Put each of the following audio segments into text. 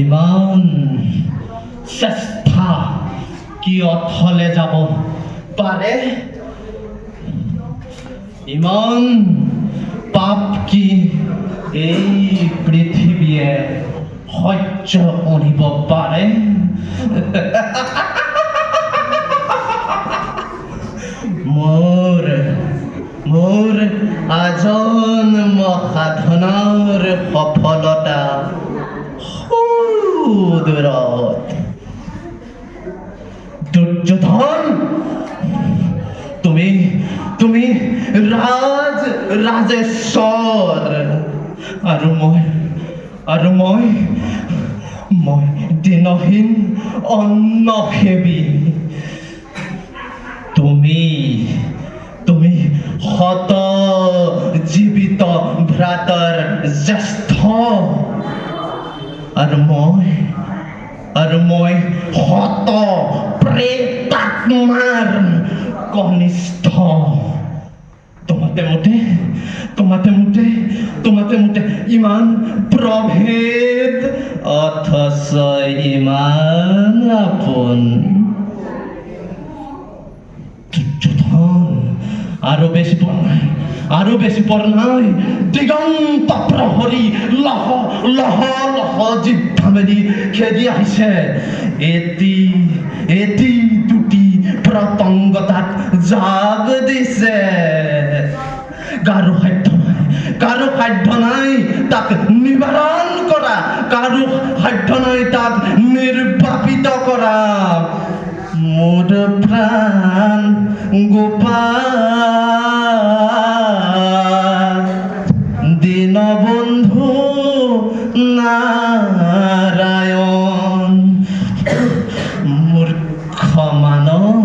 ইমান চেষ্টা কি অথলে যাব পাৰে? ইমান পাপ কি এই পৃথিৱীয়ে সহ্য কৰিব পাৰে? মোৰ আজন্ম সাধনাৰ সফলতা সুদূৰত। দুৰ্যোধন, তুমি ৰাজেশ্বৰ আৰু মই দিনহীন অন্নসেৱী। তুমি শত জীৱিত ভ্ৰাতৰ জ্যেষ্ঠ আৰু মই শত প্ৰেতাত্মাৰ কনিষ্ঠ। তোমাতে মোতে ইমান প্ৰভেদ অথচ ইমান আপোন। আৰু বেছি পৰ নাই দিগন্ত প্ৰহৰী লহ লহ জিভা মেলি খেদি আহিছে। এটি দুটি প্ৰতংগতাক জাগ দিছে। কাৰো সাধ্য নাই তাক নিবাৰণ কৰা, কাৰো সাধ্য নাই তাক নিৰ্বাপিত কৰা। মোৰ প্ৰাণ গোপাল দীনবন্ধু নাৰায়ণ। মূৰ্খ মানৱ,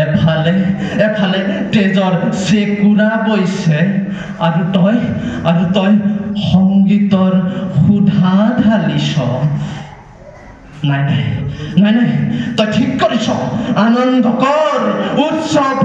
এফালে তেজৰ চেকুৰা বৈছে আৰু তই সংগীতৰ সুধা ঢালিছ। নাই, তই ঠিক কৰিছ। আনন্দ কৰ, উৎসৱ